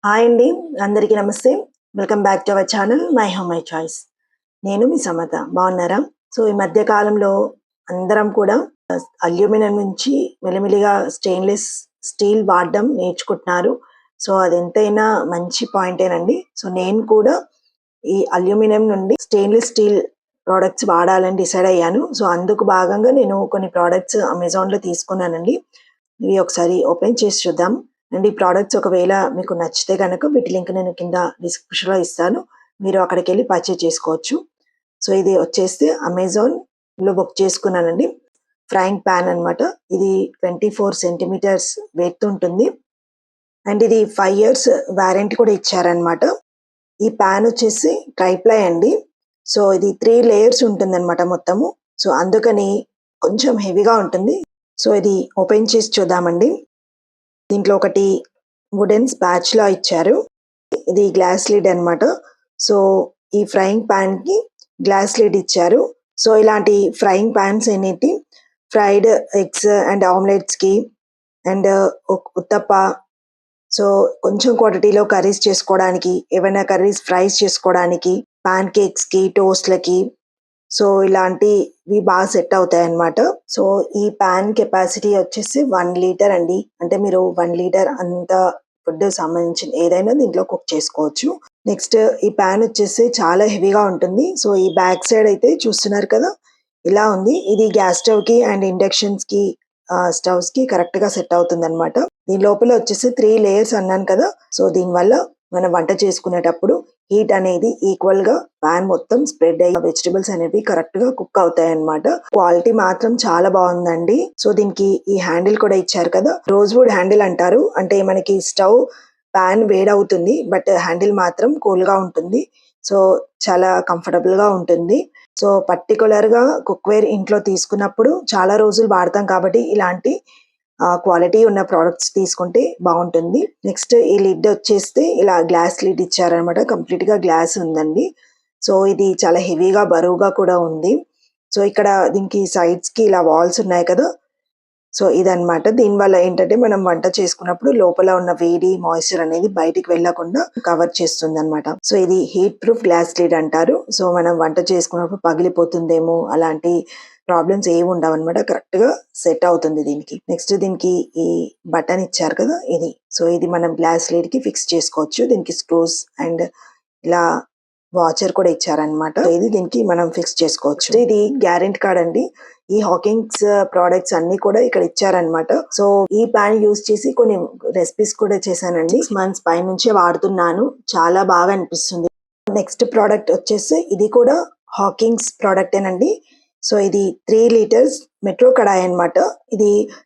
Hi అండి. అందరికీ నమస్తే. Welcome back to our channel my home my choice. నేను మీ సమత. బాగున్నారా? సో ఈ మధ్య కాలంలో అందరం కూడా అల్యూమినియం నుంచి మెల్లిమెల్లిగా స్టెయిన్‌లెస్ స్టీల్ వాడడం నేర్చుకుంటున్నారు. సో అది ఎంతైనా మంచి పాయింటేనండి. సో నేను కూడా ఈ అల్యూమినియం నుండి స్టెయిన్‌లెస్ స్టీల్ ప్రొడక్ట్స్ వాడాలని డిసైడ్ అయ్యాను. సో అందుకు భాగంగా నేను కొన్ని ప్రొడక్ట్స్ అమెజాన్‌లో తీసుకున్నానండి. ఇవి ఒకసారి ఓపెన్ చేసి చూద్దాం. అండ్ ఈ ప్రొడక్ట్స్ ఒకవేళ మీకు నచ్చితే గనక వీటి లింక్ నేను కింద డిస్క్రిప్షన్‌లో ఇస్తాను. మీరు అక్కడికెళ్ళి పర్చేజ్ చేసుకోవచ్చు. సో ఇది వచ్చేసి అమెజాన్‌లో బుక్ చేసుకున్నానండి. ఫ్రైయింగ్ పాన్ అన్నమాట. ఇది 24 సెంటీమీటర్స్ విడ్త్ ఉంటుంది. అండ్ ఇది 5 ఇయర్స్ వారంటీ కూడా ఇచ్చారన్నమాట. ఈ పాన్ వచ్చేసి ట్రైప్లై అండి. సో ఇది 3 లేయర్స్ ఉంటుందన్నమాట మొత్తము. సో అందుకని కొంచెం హెవీగా ఉంటుంది. సో ఇది ఓపెన్ చేసి చూద్దామండి. దీంట్లో ఒకటి వుడెన్ స్పాచులా ఇచ్చారు. ఇది గ్లాస్ లిడ్ అన్నమాట. సో ఈ ఫ్రైయింగ్ పాన్‌కి గ్లాస్ లిడ్ ఇచ్చారు. సో ఇలాంటి ఫ్రైయింగ్ పాన్స్ అనేటి ఫ్రైడ్ ఎగ్స్ అండ్ ఆమ్లెట్స్‌కి అండ్ ఉత్తప్ప, సో కొంచెం క్వాంటిటీలో కర్రీస్ చేసుకోవడానికి, ఏవైనా కర్రీస్ ఫ్రైస్ చేసుకోవడానికి, పాన్ కేక్స్‌కి, టోస్ట్‌లకి, సో ఇలాంటివి బాగా సెట్ అవుతాయన్నమాట. సో ఈ పాన్ కెపాసిటీ వచ్చేసి 1 లీటర్ అండి. అంటే మీరు 1 లీటర్ అంత ఫుడ్ సంబంధించిన ఏదైనా దీంట్లో కుక్ చేసుకోవచ్చు. నెక్స్ట్ ఈ పాన్ వచ్చేసి చాలా హెవీగా ఉంటుంది. సో ఈ బ్యాక్ సైడ్ అయితే చూస్తున్నారు కదా! ఇలా ఉంది. ఇది గ్యాస్ స్టవ్‌కి అండ్ ఇండక్షన్స్‌కి స్టవ్స్‌కి కరెక్ట్‌గా సెట్ అవుతుందన్నమాట. దీని లోపల వచ్చేసి 3 లేయర్స్ అన్నాను కదా! సో దీనివల్ల మనం వంట చేసుకునేటప్పుడు హీట్ అనేది ఈక్వల్‌గా పాన్ మొత్తం స్ప్రెడ్ అయ్యి వెజిటబుల్స్ అనేవి కరెక్ట్‌గా కుక్ అవుతాయన్నమాట. క్వాలిటీ మాత్రం చాలా బాగుందండి. సో దీనికి ఈ హ్యాండిల్ కూడా ఇచ్చారు కదా! రోజ్‌వుడ్ హ్యాండిల్ అంటారు. అంటే మనకి స్టవ్ పాన్ వేడవుతుంది. బట్ హ్యాండిల్ మాత్రం కూల్‌గా ఉంటుంది. సో చాలా కంఫర్టబుల్‌గా ఉంటుంది. సో పర్టిక్యులర్‌గా కుక్‌వేర్ ఇంట్లో తీసుకున్నప్పుడు చాలా రోజులు వాడతాం కాబట్టి ఇలాంటి క్వాలిటీ ఉన్న ప్రొడక్ట్స్ తీసుకుంటే బాగుంటుంది. నెక్స్ట్ ఈ లిడ్ వచ్చేస్తే ఇలా గ్లాస్ లిడ్ ఇచ్చారనమాట. కంప్లీట్‌గా గ్లాస్ ఉందండి. సో ఇది చాలా హెవీగా, బరువుగా కూడా ఉంది. సో ఇక్కడ దీనికి సైడ్స్‌కి ఇలా వాల్స్ ఉన్నాయి కదా! సో ఇదన్నమాట. దీనివల్ల ఏంటంటే మనం వంట చేసుకున్నప్పుడు లోపల ఉన్న వేడి, మాయిశ్చర్ అనేది బయటికి వెళ్ళకుండా కవర్ చేస్తుందన్నమాట. సో ఇది హీట్ ప్రూఫ్ గ్లాస్ లిడ్ అంటారు. సో మనం వంట చేసుకున్నప్పుడు పగిలిపోతుందేమో అలాంటి ప్రాబ్లమ్స్ ఏమి ఉండవన్నమాట. కరెక్ట్‌గా సెట్ అవుతుంది దీనికి. నెక్స్ట్ దీనికి ఈ బటన్ ఇచ్చారు కదా! ఇది. సో ఇది మనం గ్లాస్ లిడ్‌కి ఫిక్స్ చేసుకోవచ్చు. దీనికి స్క్రూస్ అండ్ ఇలా వాచర్ కూడా ఇచ్చారన్నమాట. ఇది దీనికి మనం ఫిక్స్ చేసుకోవచ్చు. ఇది గ్యారెంటీ కార్డ్ అండి. ఈ హాకింగ్స్ ప్రొడక్ట్స్ అన్ని కూడా ఇక్కడ ఇచ్చారన్నమాట. సో ఈ పాన్ యూజ్ చేసి కొన్ని రెసిపీస్ కూడా చేశానండి. 6 మంత్స్ పై నుంచే వాడుతున్నాను. చాలా బాగా అనిపిస్తుంది. నెక్స్ట్ ప్రోడక్ట్ వచ్చేసి ఇది కూడా హాకింగ్స్ ప్రోడక్టేనండి. సో ఇది 3 లీటర్స్ మెట్రో కడాయి అన్నమాట.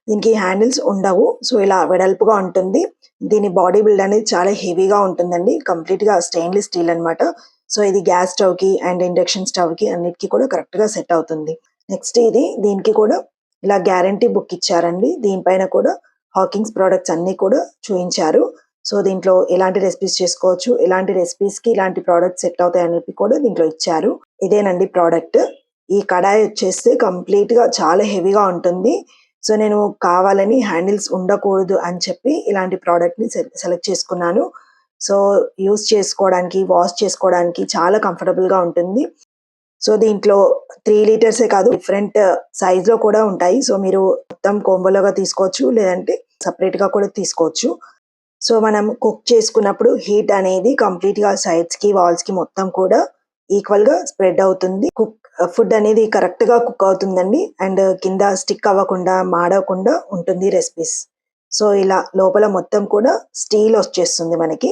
దీనికి హ్యాండిల్స్ ఉండవు. సో ఇలా వెడల్పుగా ఉంటుంది. దీని బాడీ బిల్డ్ అనేది చాలా హెవీగా ఉంటుందండి. కంప్లీట్‌గా స్టెయిన్‌లెస్ స్టీల్ అన్నమాట. సో ఇది గ్యాస్ స్టవ్‌కి అండ్ ఇండక్షన్ స్టవ్‌కి అన్నిటికి కూడా కరెక్ట్‌గా సెట్ అవుతుంది. నెక్స్ట్ దీనికి కూడా ఇలా గ్యారంటీ బుక్ ఇచ్చారండి. దీనిపైన కూడా హాకింగ్స్ ప్రొడక్ట్స్ అన్నీ కూడా చూయించారు. సో దీంట్లో ఎలాంటి రెసిపీస్ చేసుకోవచ్చు, ఎలాంటి రెసిపీస్‌కి ఇలాంటి ప్రొడక్ట్స్ సెట్ అవుతాయి అనేవి కూడా దీంట్లో ఇచ్చారు. ఇదేనండి ప్రోడక్ట్. ఈ కడాయి వచ్చేసి కంప్లీట్‌గా చాలా హెవీగా ఉంటుంది. సో నేను కావాలని హ్యాండిల్స్ ఉండకూడదు అని చెప్పి ఇలాంటి ప్రోడక్ట్‌ని సెలెక్ట్ చేసుకున్నాను. సో యూజ్ చేసుకోవడానికి, వాష్ చేసుకోవడానికి చాలా కంఫర్టబుల్‌గా ఉంటుంది. సో దీంట్లో 3 లీటర్సే కాదు డిఫరెంట్ సైజ్‌లో కూడా ఉంటాయి. సో మీరు మొత్తం కోంబోలోగా తీసుకోవచ్చు. లేదంటే సెపరేట్‌గా కూడా తీసుకోవచ్చు. సో మనం కుక్ చేసుకున్నప్పుడు హీట్ అనేది కంప్లీట్‌గా సైడ్స్‌కి, వాల్స్‌కి మొత్తం కూడా ఈక్వల్‌గా స్ప్రెడ్ అవుతుంది. ఫుడ్ అనేది కరెక్ట్‌గా కుక్ అవుతుందండి. అండ్ కింద స్టిక్ అవ్వకుండా, మాడకుండా ఉంటుంది రెసిపీస్. సో ఇలా లోపల మొత్తం కూడా స్టీల్ వచ్చేస్తుంది మనకి.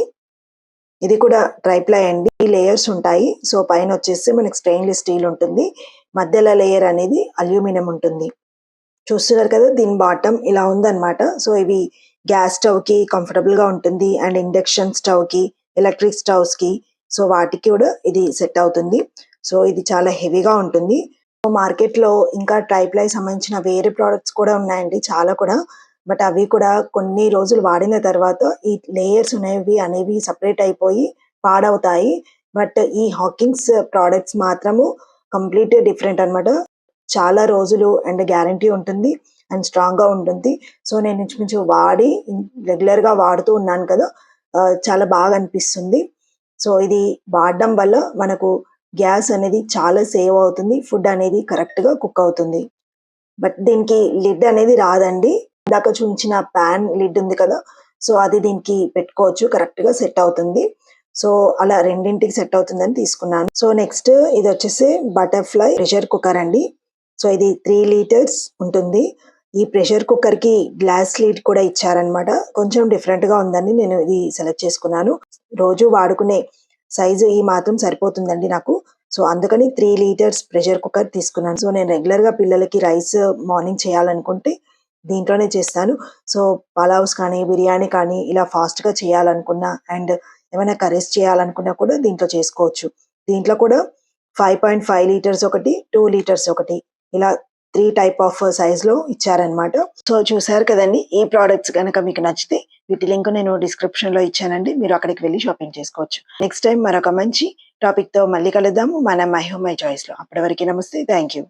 ఇది కూడా ట్రైప్లై అండి. లేయర్స్ ఉంటాయి. సో పైన వచ్చేసి మనకి స్టెయిన్‌లెస్ స్టీల్ ఉంటుంది. మధ్యలో లేయర్ అనేది అల్యూమినియం ఉంటుంది. చూస్తున్నారు కదా! దీని బాటమ్ ఇలా ఉందన్నమాట. సో ఇవి గ్యాస్ స్టవ్‌కి కంఫర్టబుల్‌గా ఉంటుంది. అండ్ ఇండక్షన్ స్టవ్‌కి, ఎలక్ట్రిక్ స్టవ్స్‌కి, సో వాటికి కూడా ఇది సెట్ అవుతుంది. సో ఇది చాలా హెవీగా ఉంటుంది. మార్కెట్‌లో ఇంకా ట్రైప్లై సంబంధించిన వేరే ప్రొడక్ట్స్ కూడా ఉన్నాయండి చాలా కూడా. బట్ అవి కూడా కొన్ని రోజులు వాడిన తర్వాత ఈ లేయర్స్ అనేవి సెపరేట్ అయిపోయి పాడవుతాయి. బట్ ఈ హాకింగ్స్ ప్రొడక్ట్స్ మాత్రము కంప్లీట్ డిఫరెంట్ అన్నమాట. చాలా రోజులు అండ్ గ్యారంటీ ఉంటుంది అండ్ స్ట్రాంగ్‌గా ఉంటుంది. సో నేను ఇంచుమించు వాడి రెగ్యులర్‌గా వాడుతూ ఉన్నాను కదా! చాలా బాగా అనిపిస్తుంది. సో, ఇది వాడడం వల్ల మనకు గ్యాస్ అనేది చాలా సేవ్ అవుతుంది. ఫుడ్ అనేది కరెక్ట్‌గా కుక్ అవుతుంది. బట్ దీనికి లిడ్ అనేది రాదండి. ఇందాక చూయించిన పాన్ లిడ్ ఉంది కదా! సో, అది దీనికి పెట్టుకోవచ్చు. కరెక్ట్‌గా సెట్ అవుతుంది. సో, అలా రెండింటికి సెట్ అవుతుందని తీసుకున్నాను. సో, నెక్స్ట్ ఇదొచ్చేసి బటర్‌ఫ్లై ప్రెషర్ కుక్కర్ అండి. సో, ఇది 3 లీటర్స్ ఉంటుంది. ఈ ప్రెషర్ కుక్కర్‌కి గ్లాస్ లిడ్ కూడా ఇచ్చారనమాట. కొంచెం డిఫరెంట్‌గా ఉందని నేను ఇది సెలెక్ట్ చేసుకున్నాను. రోజు వాడుకునే సైజు ఈ మాత్రం సరిపోతుందండి నాకు. సో, అందుకని 3 లీటర్స్ ప్రెషర్ కుక్కర్ తీసుకున్నాను. సో, నేను రెగ్యులర్‌గా పిల్లలకి రైస్ మార్నింగ్ చేయాలనుకుంటే దీంట్లోనే చేస్తాను. సో, పలావ్స్ కానీ, బిర్యానీ కానీ ఇలా ఫాస్ట్‌గా చేయాలనుకున్నా అండ్ ఏమైనా కర్రీస్ చేయాలనుకున్నా కూడా దీంట్లో చేసుకోవచ్చు. దీంట్లో కూడా 5.5 లీటర్స్ ఒకటి, 2 లీటర్స్ ఒకటి ఇలా 3 టైప్ ఆఫ్ సైజ్‌లో ఇచ్చారనమాట. సో, చూసారు కదండీ! ఈ ప్రొడక్ట్స్ గనక మీకు నచ్చితే వీటి లింక్ నేను డిస్క్రిప్షన్‌లో ఇచ్చానండి. మీరు అక్కడికి వెళ్లి షాపింగ్ చేసుకోవచ్చు. నెక్స్ట్ టైమ్ మరొక మంచి టాపిక్‌తో మళ్ళీ కలుద్దాము. మన మై హోమ్ మై చాయిస్‌లో. అప్పటి వరకి నమస్తే. Thank you.